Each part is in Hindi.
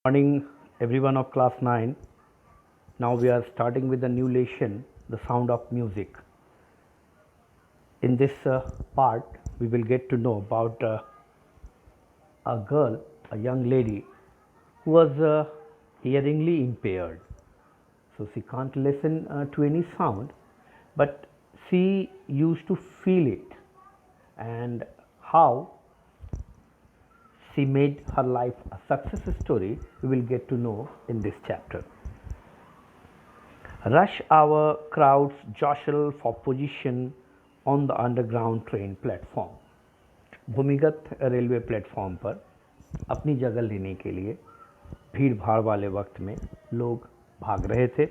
Morning, everyone of class 9. Now we are starting with the new lesson, the sound of music. In this part, we will get to know about a girl, a young lady who was hearingly impaired. So she can't listen to any sound, but she used to feel it, and how she made her life a success story, we will get to know in this chapter. Rush hour crowds jostle for position on the underground train platform. भूमिगत रेलवे प्लेटफॉर्म पर अपनी जगह लेने के लिए भीड़ भाड़ वाले वक्त में लोग भाग रहे थे.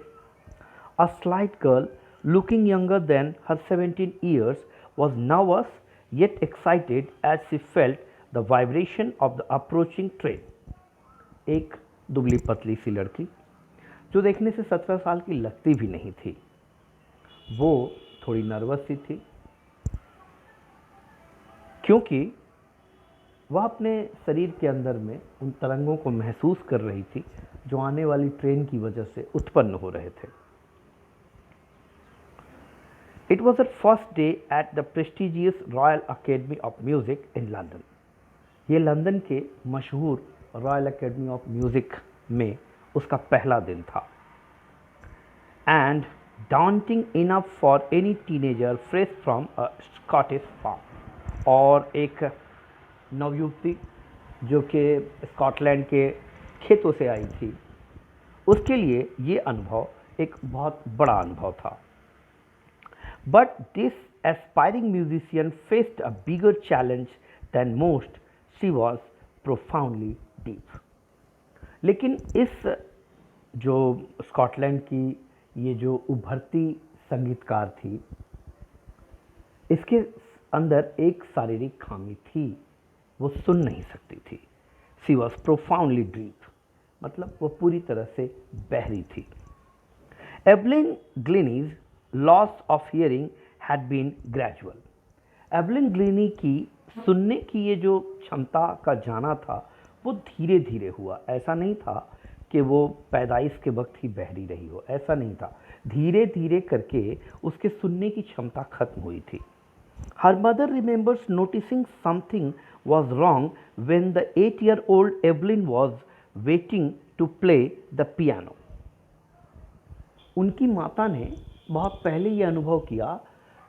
A slight girl looking younger than her 17 years was nervous yet excited as she felt the vibration of the approaching train. एक दुबली पतली सी लड़की जो देखने से 17 साल की लगती भी नहीं थी, वो थोड़ी नर्वस सी थी क्योंकि वह अपने शरीर के अंदर में उन तरंगों को महसूस कर रही थी जो आने वाली ट्रेन की वजह से उत्पन्न हो रहे थे. It was her first day at the prestigious Royal Academy of Music in London. ये लंदन के मशहूर रॉयल एकेडमी ऑफ म्यूज़िक में उसका पहला दिन था. And daunting enough for any teenager fresh from a Scottish farm. और एक नवयुवती जो कि स्कॉटलैंड के खेतों से आई थी, उसके लिए ये अनुभव एक बहुत बड़ा अनुभव था. But this aspiring musician faced a bigger challenge than most. She was profoundly deep. लेकिन इस जो स्कॉटलैंड की ये जो उभरती संगीतकार थी, इसके अंदर एक शारीरिक खामी थी, वो सुन नहीं सकती थी. She was profoundly deep, मतलब वो पूरी तरह से बहरी थी. Evelyn Glennie's loss of hearing had been gradual. Evelyn Glennie की सुनने की ये जो क्षमता का जाना था वो धीरे धीरे हुआ. ऐसा नहीं था कि वो पैदाइश के वक्त ही बहरी रही हो, ऐसा नहीं था. धीरे धीरे करके उसके सुनने की क्षमता खत्म हुई थी. Her mother remembers noticing something was wrong when the 8-year-old Evelyn was waiting to play the piano. उनकी माता ने बहुत पहले ये अनुभव किया,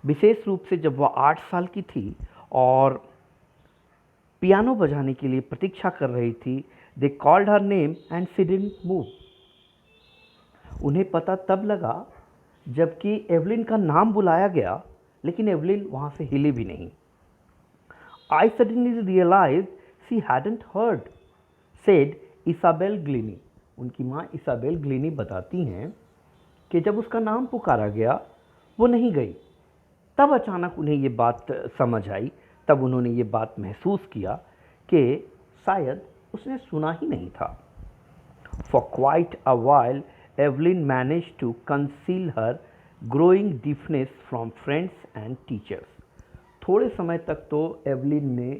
विशेष रूप से जब वह 8 साल की थी और पियानो बजाने के लिए प्रतीक्षा कर रही थी. They called her name and she didn't move. उन्हें पता तब लगा जबकि एवलिन का नाम बुलाया गया, लेकिन एवलिन वहाँ से हिले भी नहीं. I suddenly realise she hadn't heard, said Isabel Glennie. उनकी माँ इसाबेल ग्लीनी बताती हैं कि जब उसका नाम पुकारा गया वो नहीं गई. तब अचानक उन्हें ये बात समझ आई, तब उन्होंने ये बात महसूस किया कि शायद उसने सुना ही नहीं था. For quite a while Evelyn manage to conceal her growing deafness from friends and teachers. थोड़े समय तक तो एवलिन ने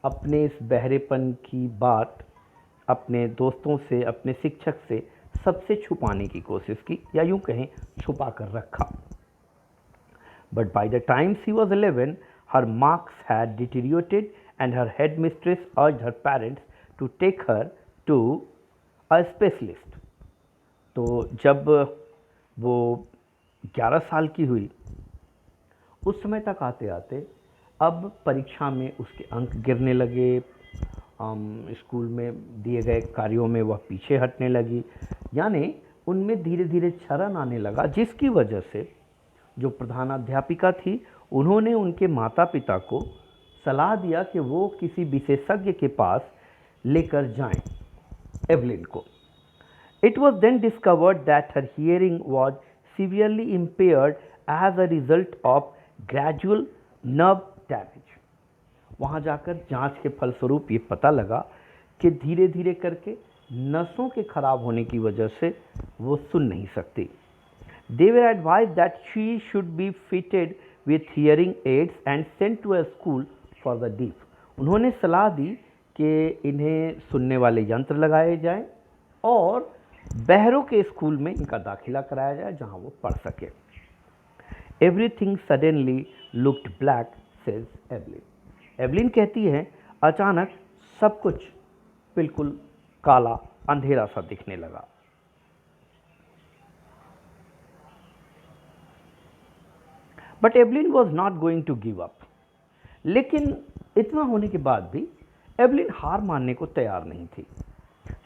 अपने इस बहरेपन की बात अपने दोस्तों से, अपने शिक्षक से सबसे छुपाने की कोशिश की, या यूं कहें छुपा कर रखा. But by the time she was 11, her marks had deteriorated and her head mistress urged her parents to take her to a specialist. तो जब वो 11 साल की हुई, उस समय तक आते आते अब परीक्षा में उसके अंक गिरने लगे. स्कूल में दिए गए कार्यों में वह पीछे हटने लगी, यानी उनमें धीरे धीरे क्षरण आने लगा, जिसकी वजह से जो प्रधानाध्यापिका थी उन्होंने उनके माता पिता को सलाह दिया कि वो किसी विशेषज्ञ के पास लेकर जाएं एवलिन को. It was then discovered that her hearing was severely impaired as a result of gradual nerve damage. वहाँ जाकर जांच के फलस्वरूप ये पता लगा कि धीरे धीरे करके नसों के खराब होने की वजह से वो सुन नहीं सकती. They were advised that she should be fitted with hearing aids and sent to a school for the deaf. उन्होंने सलाह दी कि इन्हें सुनने वाले यंत्र लगाए जाएं और बहरों के स्कूल में इनका दाखिला कराया जाए जहां वो पढ़ सके। Everything suddenly looked black, says Evelyn. Evelyn कहती है अचानक सब कुछ बिल्कुल काला अंधेरा सा दिखने लगा। But Evelyn was not going to give up. लेकिन इतना होने के बाद भी एवलिन हार मानने को तैयार नहीं थी।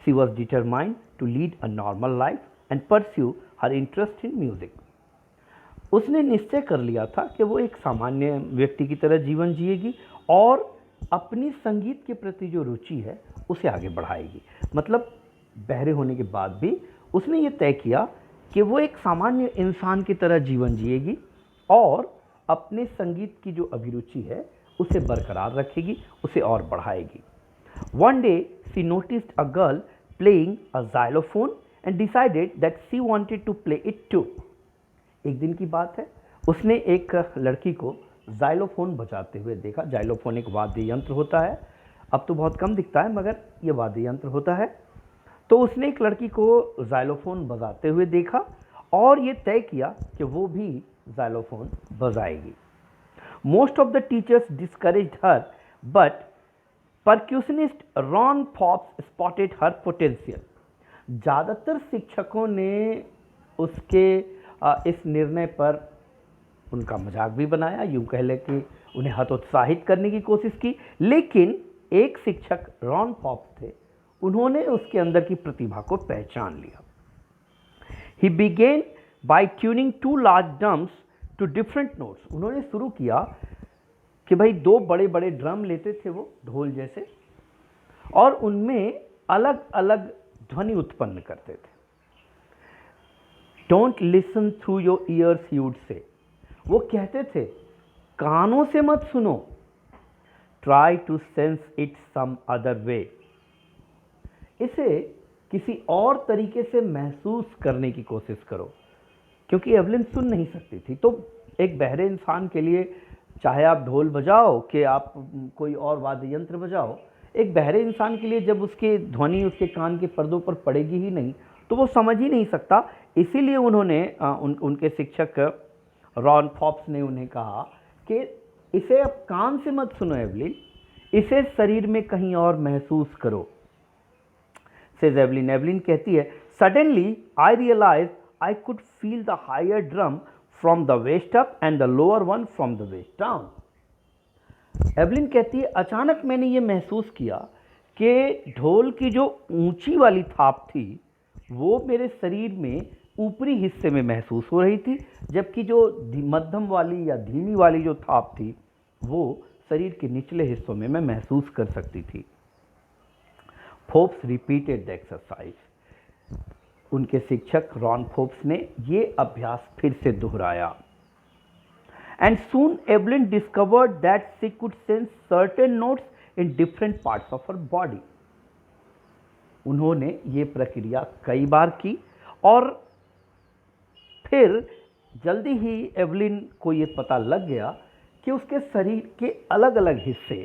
She was determined to lead a normal life and pursue her interest in music. उसने निश्चय कर लिया था कि वो एक सामान्य व्यक्ति की तरह जीवन जिएगी और अपनी संगीत के प्रति जो रुचि है उसे आगे बढ़ाएगी। मतलब बहरे होने के बाद भी उसने ये तय किया कि वो एक सामान्य इंसान की तरह जीवन जिएगी और अपने संगीत की जो अभिरुचि है उसे बरकरार रखेगी, उसे और बढ़ाएगी। One day she noticed a girl playing a xylophone and decided that she wanted to play it too. एक दिन की बात है, उसने एक लड़की को जाइलोफोन बजाते हुए देखा। जाइलोफोन एक वाद्य यंत्र होता है, अब तो बहुत कम दिखता है मगर यह वाद्य यंत्र होता है। तो उसने एक लड़की को जाइलोफोन बजाते हुए देखा और ये तय किया कि वो भी xylophone बजाएगी। Most of the teachers discouraged her, but percussionist Ron Forbes spotted her potential. ज़्यादातर शिक्षकों ने उसके इस निर्णय पर उनका मजाक भी बनाया, यूँ कह लें कि उन्हें हतोत्साहित करने की कोशिश की। लेकिन एक शिक्षक रॉन फॉब्स थे, उन्होंने उसके अंदर की प्रतिभा को पहचान लिया। He began by tuning two large drums to different notes. उन्होंने शुरू किया कि भाई दो बड़े बड़े ड्रम लेते थे वो ढोल जैसे और उनमें अलग अलग ध्वनि उत्पन्न करते थे। Don't listen through your ears, he would say. वो कहते थे कानों से मत सुनो, try to sense it some other way. इसे किसी और तरीके से महसूस करने की कोशिश करो, क्योंकि एवलिन सुन नहीं सकती थी। तो एक बहरे इंसान के लिए चाहे आप ढोल बजाओ कि आप कोई और वाद्य यंत्र बजाओ, एक बहरे इंसान के लिए जब उसकी ध्वनि उसके कान के पर्दों पर पड़ेगी ही नहीं तो वो समझ ही नहीं सकता। इसीलिए उन्होंने उनके शिक्षक रॉन फॉब्स ने उन्हें कहा कि इसे अब कान से मत सुनो एवलिन, इसे शरीर में कहीं और महसूस करो। Says Evelyn. एवलिन कहती है suddenly I realize I could feel the higher drum from the waist up and the lower one from the waist down. Evelyn कहती है अचानक मैंने ये महसूस किया कि ढोल की जो ऊंची वाली थाप थी वो मेरे शरीर में ऊपरी हिस्से में महसूस हो रही थी, जबकि जो मध्यम वाली या धीमी वाली जो थाप थी वो शरीर के निचले हिस्सों में मैं महसूस कर सकती थी। Forbes repeated the exercise. उनके शिक्षक रॉन फोब्स ने ये अभ्यास फिर से दोहराया। And soon Evelyn discovered that she could sense certain notes in different parts of her body. उन्होंने ये प्रक्रिया कई बार की और फिर जल्दी ही एवलिन को ये पता लग गया कि उसके शरीर के अलग अलग हिस्से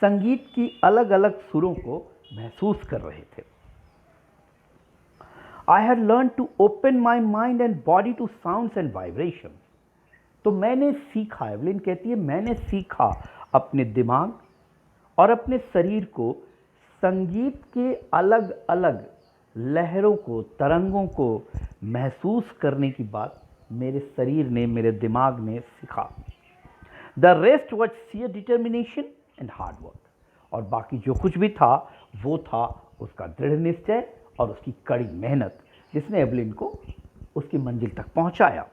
संगीत की अलग अलग सुरों को महसूस कर रहे थे। I had learned to open my mind and body to sounds and vibrations. तो मैंने सीखा, एवलिन कहती है मैंने सीखा अपने दिमाग और अपने शरीर को संगीत के अलग अलग लहरों को, तरंगों को महसूस करने की बात मेरे शरीर ने, मेरे दिमाग ने सीखा। The rest was sheer determination and hard work. और बाकी जो कुछ भी था वो था उसका दृढ़ निश्चय और उसकी कड़ी मेहनत, जिसने एवलिन को उसकी मंजिल तक पहुंचाया।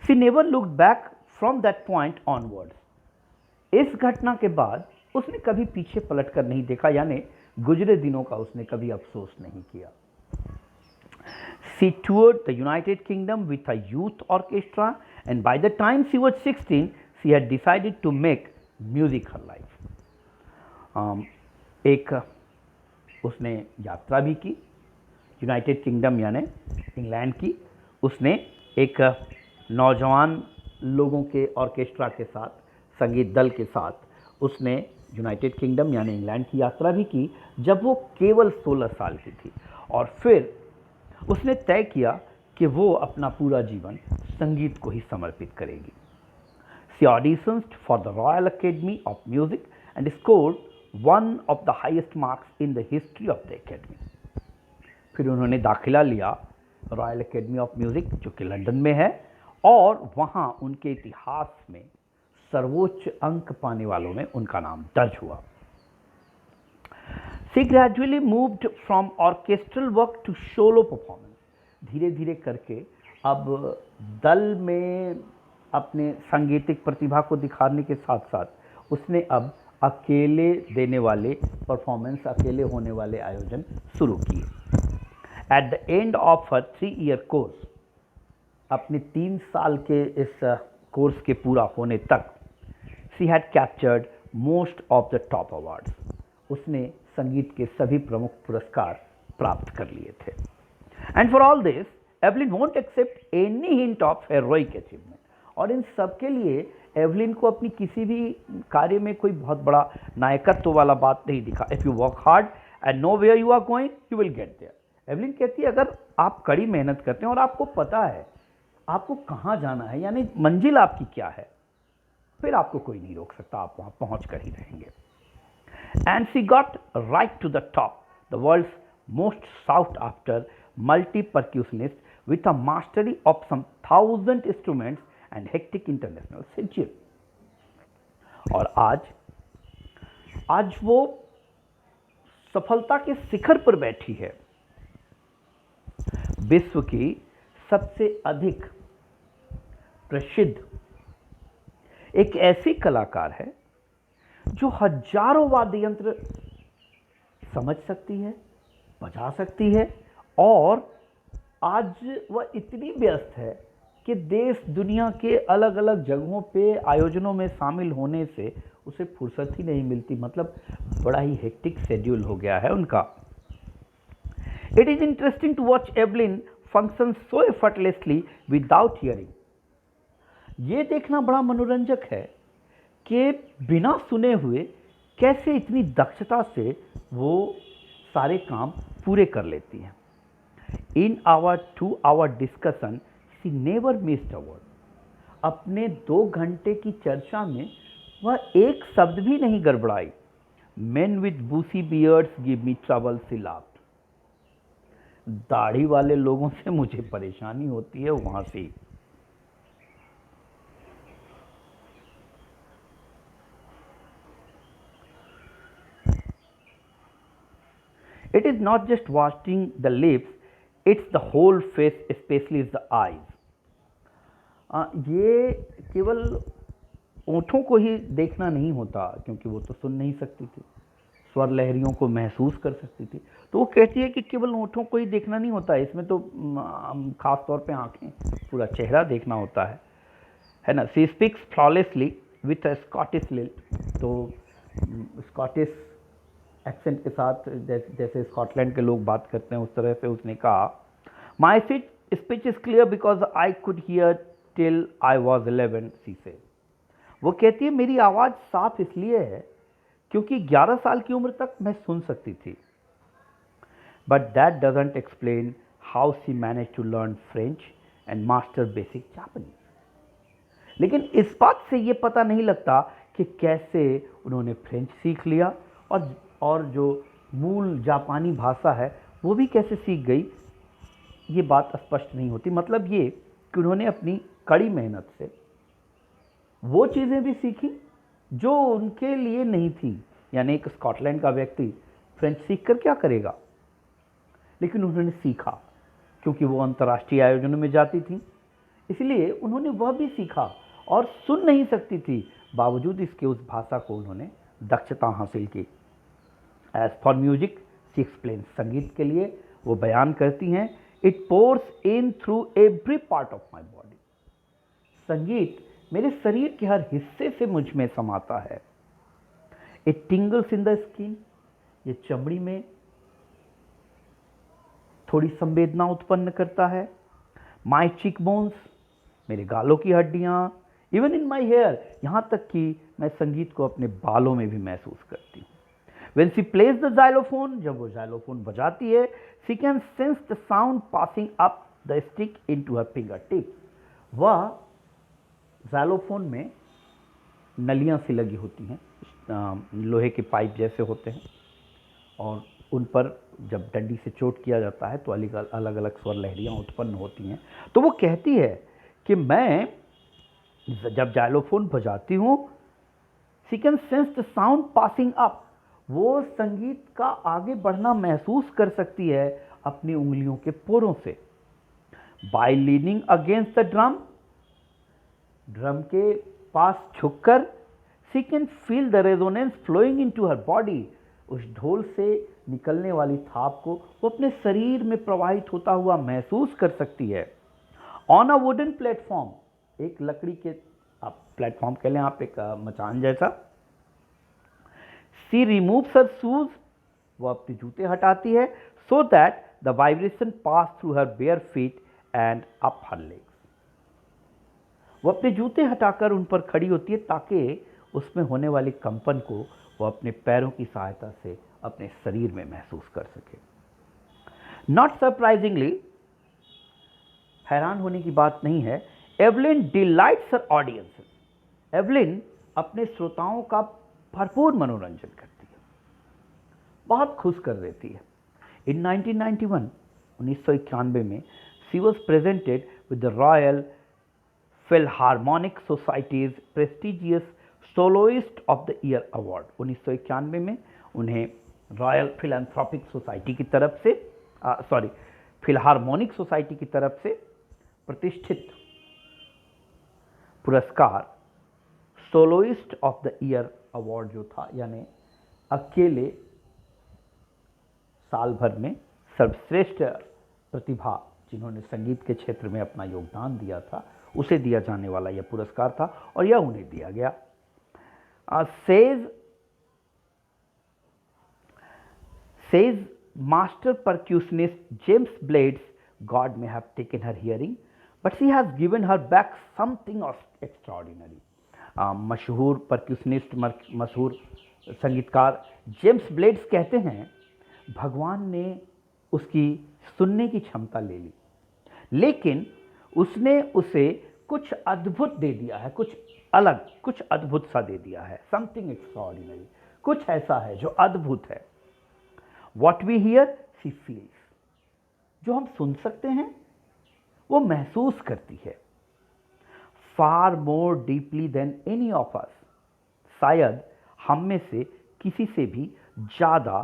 She never looked back from that point onwards. इस घटना के बाद उसने कभी पीछे पलट कर नहीं देखा, यानी गुजरे दिनों का उसने कभी अफसोस नहीं किया। She toured the United Kingdom with a youth orchestra, and by the time she was 16, she had decided to make music her life. एक उसने यात्रा भी की यूनाइटेड किंगडम यानी इंग्लैंड की। उसने एक नौजवान लोगों के ऑर्केस्ट्रा के साथ, संगीत दल के साथ उसने यूनाइटेड किंगडम यानी इंग्लैंड की यात्रा भी की जब वो केवल 16 साल की थी, और फिर उसने तय किया कि वो अपना पूरा जीवन संगीत को ही समर्पित करेगी। She auditioned for the Royal Academy of Music and scored one of the highest marks in the history of the Academy. फिर उन्होंने दाखिला लिया रॉयल एकेडमी ऑफ म्यूजिक जो कि लंदन में है, और वहाँ उनके इतिहास में सर्वोच्च अंक पाने वालों में उनका नाम दर्ज हुआ। She gradually moved from orchestral work to solo performance. धीरे धीरे करके अब दल में अपने सांगीतिक प्रतिभा को दिखाने के साथ साथ उसने अब अकेले देने वाले परफॉर्मेंस, अकेले होने वाले आयोजन शुरू किए। At the end of her 3-year course, अपने 3 साल के इस कोर्स के पूरा होने तक, she had captured most of the top awards. उसने संगीत के सभी प्रमुख पुरस्कार प्राप्त कर लिए थे। And for all this Evelyn won't accept any hint of heroic achievement. और इन सब के लिए एवलिन को अपनी किसी भी कार्य में कोई बहुत बड़ा नायकत्व वाला बात नहीं दिखा। If you work hard and know where you are going you will get there. Evelyn कहती है अगर आप कड़ी मेहनत करते हैं और आपको पता है आपको कहाँ जाना है, यानी मंजिल आपकी क्या है, फिर आपको कोई नहीं रोक सकता, आप वहाँ पहुँच कर ही रहेंगे। And she got right to the top, the world's most sought after multi percussionist with a mastery of some 1000 instruments and hectic international schedule. और आज वो सफलता के शिखर पर बैठी है। विश्व की सबसे अधिक प्रसिद्ध एक ऐसी कलाकार है जो हजारों वाद्य यंत्र समझ सकती है, बजा सकती है, और आज वह इतनी व्यस्त है कि देश दुनिया के अलग अलग जगहों पे आयोजनों में शामिल होने से उसे फुर्सत ही नहीं मिलती। मतलब बड़ा ही हेक्टिक शेड्यूल हो गया है उनका। It is interesting to watch Evelyn function so effortlessly without hearing. ये देखना बड़ा मनोरंजक है कि बिना सुने हुए कैसे इतनी दक्षता से वो सारे काम पूरे कर लेती हैं। In our 2-hour discussion she never missed a word. अपने 2 घंटे की चर्चा में वह एक शब्द भी नहीं गड़बड़ाई। Main with Bussy beards give me trouble, she laughed. दाढ़ी वाले लोगों से मुझे परेशानी होती है, वहां से। It is not just washing the lips, it's the whole face, especially the eyes. ये केवल ओंठों को ही देखना नहीं होता, क्योंकि वो तो सुन नहीं सकती थी, स्वर लहरियों को महसूस कर सकती थी। तो वो कहती है कि केवल ओंठों को ही देखना नहीं होता, इसमें तो खास तौर पे आंखें, पूरा चेहरा देखना होता है ना। She speaks flawlessly with a Scottish lilt. तो स्कॉटिश एक्सेंट के साथ, जैसे स्कॉटलैंड के लोग बात करते हैं उस तरह से उसने कहा, my speech is clear because I could hear till I was 11, सी से। वो कहती है मेरी आवाज़ साफ इसलिए है क्योंकि 11 साल की उम्र तक मैं सुन सकती थी। But that doesn't explain how she manage to learn French and master basic Japanese. लेकिन इस बात से ये पता नहीं लगता कि कैसे उन्होंने फ्रेंच सीख लिया और जो मूल जापानी भाषा है वो भी कैसे सीख गई, ये बात स्पष्ट नहीं होती। मतलब ये कि उन्होंने अपनी कड़ी मेहनत से वो चीज़ें भी सीखी जो उनके लिए नहीं थी। यानी एक स्कॉटलैंड का व्यक्ति फ्रेंच सीख कर क्या करेगा, लेकिन उन्होंने सीखा क्योंकि वो अंतर्राष्ट्रीय आयोजनों में जाती थी, इसलिए उन्होंने वह भी सीखा। और सुन नहीं सकती थी, बावजूद इसके उस भाषा को उन्होंने दक्षता हासिल की। As for music she explain, संगीत के लिए वो बयान करती हैं, it pours in through every part of my body. संगीत मेरे शरीर के हर हिस्से से मुझ में समाता है। इट टिंगल्स इन द स्किन, ये चमड़ी में थोड़ी संवेदना उत्पन्न करता है। माई चिक बोन्स, मेरे गालों की हड्डियाँ, इवन इन माई हेयर, यहाँ तक कि मैं संगीत को अपने बालों में भी महसूस करती हूँ. When she plays the xylophone, जब वो xylophone बजाती है, she can sense the sound passing up the stick into her fingertips. वह xylophone में नलियां सी लगी होती हैं, लोहे के पाइप जैसे होते हैं, और उन पर जब डंडी से चोट किया जाता है तो अलग अलग स्वर लहरियाँ उत्पन्न होती हैं. तो वो कहती है कि मैं जब जाइलोफोन बजाती हूँ, she can sense the sound passing up, वो संगीत का आगे बढ़ना महसूस कर सकती है अपनी उंगलियों के पोरों से. By leaning against the drum, drum के पास झुककर, she can feel the resonance flowing into her body, उस ढोल से निकलने वाली थाप को वो अपने शरीर में प्रवाहित होता हुआ महसूस कर सकती है. ऑन अ वुडन प्लेटफॉर्म, एक लकड़ी के, आप प्लेटफॉर्म कह लें आप, एक मचान जैसा. शी रिमूव्स हर शूज, वो अपने जूते हटाती है, so that the vibration pass through her bare feet and up her legs. वो अपने जूते हटाकर उन पर खड़ी होती है ताकि उसमें होने वाली कंपन को वो अपने पैरों की सहायता से अपने शरीर में महसूस कर सके. नॉट सरप्राइजिंगली, हैरान होने की बात नहीं है, एवलिन डिलाइट्स हर ऑडियंसेस. एवलिन अपने श्रोताओं का भरपूर मनोरंजन करती है, बहुत खुश कर देती है. इन 1991 में she was presented with the royal Philharmonic societies prestigious soloist of the year award. 1991 में उन्हें रॉयल फिलैंथ्रोपिक सोसाइटी की तरफ से, फिलहार्मोनिक सोसाइटी की तरफ से प्रतिष्ठित पुरस्कार soloist of the year award जो था, यानी अकेले साल भर में सर्वश्रेष्ठ प्रतिभा जिन्होंने संगीत के क्षेत्र में अपना योगदान दिया था, उसे दिया जाने वाला यह पुरस्कार था और यह उन्हें दिया गया. says master percussionist James Blades, God may have taken her hearing, but she has given her back something extraordinary. मशहूर परक्यूशनिस्ट, मशहूर संगीतकार जेम्स ब्लेड्स कहते हैं, भगवान ने उसकी सुनने की क्षमता ले ली, लेकिन उसने उसे कुछ अद्भुत दे दिया है, कुछ अलग, कुछ अद्भुत सा दे दिया है. समथिंग एक्स्ट्राऑर्डिनरी, कुछ ऐसा है जो अद्भुत है. What we hear she feels, जो हम सुन सकते हैं वो महसूस करती है. Far more deeply than any of us, शायद हम में से किसी से भी ज्यादा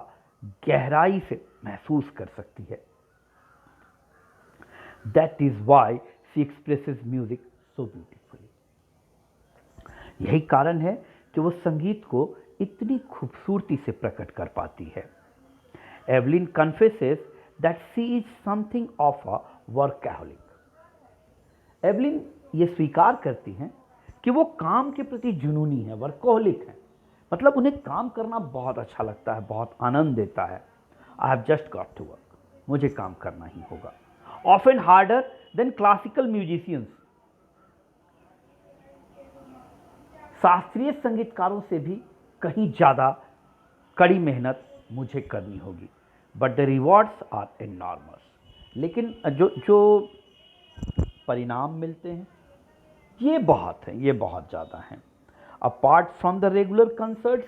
गहराई से महसूस कर सकती है. That is why she expresses music so beautifully. यही कारण है कि वो संगीत को इतनी खूबसूरती से प्रकट कर पाती है. Evelyn confesses that she is something of a workaholic. Evelyn ये स्वीकार करती हैं कि वो काम के प्रति जुनूनी है, वर्कaholic है, मतलब उन्हें काम करना बहुत अच्छा लगता है, बहुत आनंद देता है. I have just got to work, मुझे काम करना ही होगा. Often harder than classical musicians, शास्त्रीय संगीतकारों से भी कहीं ज्यादा कड़ी मेहनत मुझे करनी होगी. But the rewards are enormous, लेकिन जो परिणाम मिलते हैं ये बहुत हैं, ये बहुत ज़्यादा हैं. Apart from the regular concerts,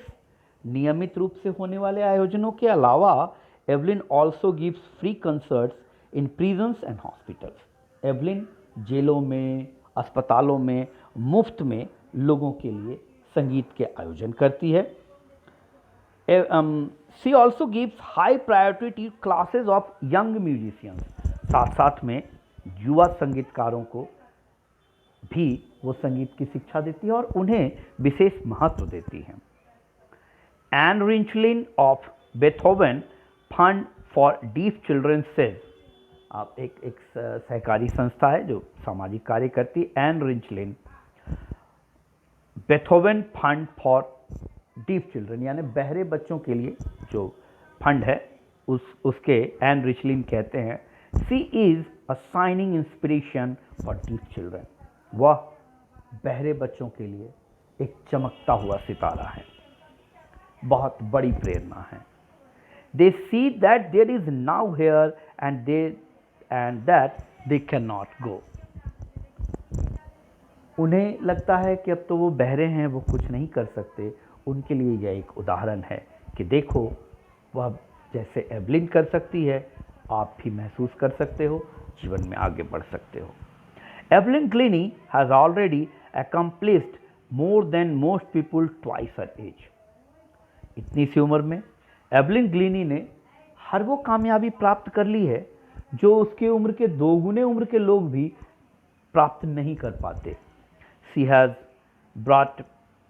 नियमित रूप से होने वाले आयोजनों के अलावा Evelyn also gives free concerts in prisons and hospitals. Evelyn जेलों में, अस्पतालों में मुफ्त में लोगों के लिए संगीत के आयोजन करती है. She also gives high priority classes of young musicians, साथ साथ में युवा संगीतकारों को भी वो संगीत की शिक्षा देती है और उन्हें विशेष महत्व देती है. Ann Rinchlin of Beethoven Fund for deaf Children says, आप एक सहकारी संस्था है जो सामाजिक कार्य करती है. Ann Rinchlin Beethoven Fund for deaf Children, यानी बहरे बच्चों के लिए जो फंड है उसके एन रिचलिन कहते हैं, she is a shining inspiration for deaf children. वह बहरे बच्चों के लिए एक चमकता हुआ सितारा है, बहुत बड़ी प्रेरणा है। They see that there is now here and that they cannot go. उन्हें लगता है कि अब तो वो बहरे हैं, वो कुछ नहीं कर सकते। उनके लिए यह एक उदाहरण है कि देखो, वह जैसे एवलिन कर सकती है, आप भी महसूस कर सकते हो, जीवन में आगे बढ़ सकते हो। Evelyn Glennie has already accomplished more than most people twice her age. इतनी सी उम्र में एवलिन ग्लीनी ने हर वो कामयाबी प्राप्त कर ली है जो उसके उम्र के दोगुने उम्र के लोग भी प्राप्त नहीं कर पाते। She has brought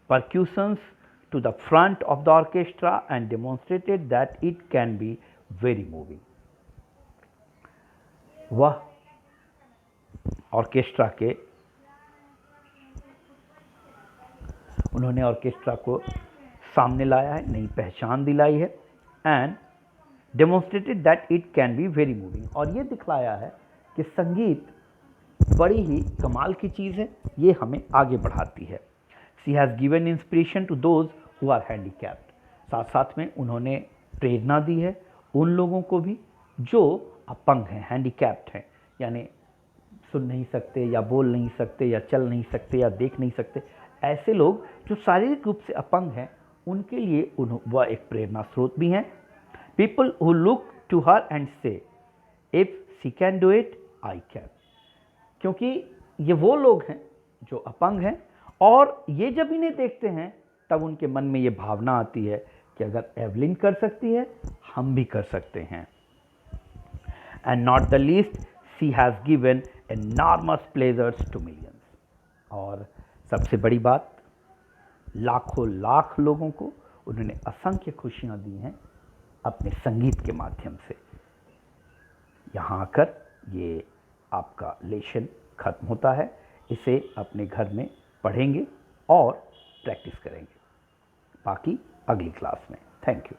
percussions to the front of the orchestra and demonstrated that it can be very moving. वह ऑर्केस्ट्रा के उन्होंने ऑर्केस्ट्रा को सामने लाया है, नई पहचान दिलाई है and demonstrated that it can be very moving, और ये दिखलाया है कि संगीत बड़ी ही कमाल की चीज़ है, ये हमें आगे बढ़ाती है। She has given inspiration to those who are handicapped, साथ साथ में उन्होंने प्रेरणा दी है उन लोगों को भी जो अपंग हैं, हैंडीकैप्ड हैं, यानी सुन नहीं सकते या बोल नहीं सकते या चल नहीं सकते या देख नहीं सकते। ऐसे लोग जो शारीरिक रूप से अपंग हैं, उनके लिए वह एक प्रेरणा स्रोत भी हैं। People who look to her and say if she can do it I can, क्योंकि ये वो लोग हैं जो अपंग हैं और ये जब इन्हें देखते हैं तब उनके मन में ये भावना आती है कि अगर एवलिन कर सकती है, हम भी कर सकते हैं। And not the least, she has given enormous pleasures to millions, और सबसे बड़ी बात, लाखों लाख लोगों को उन्होंने असंख्य खुशियां दी हैं अपने संगीत के माध्यम से। यहाँ आकर ये आपका लेशन खत्म होता है। इसे अपने घर में पढ़ेंगे और प्रैक्टिस करेंगे, बाकी अगली क्लास में। Thank you.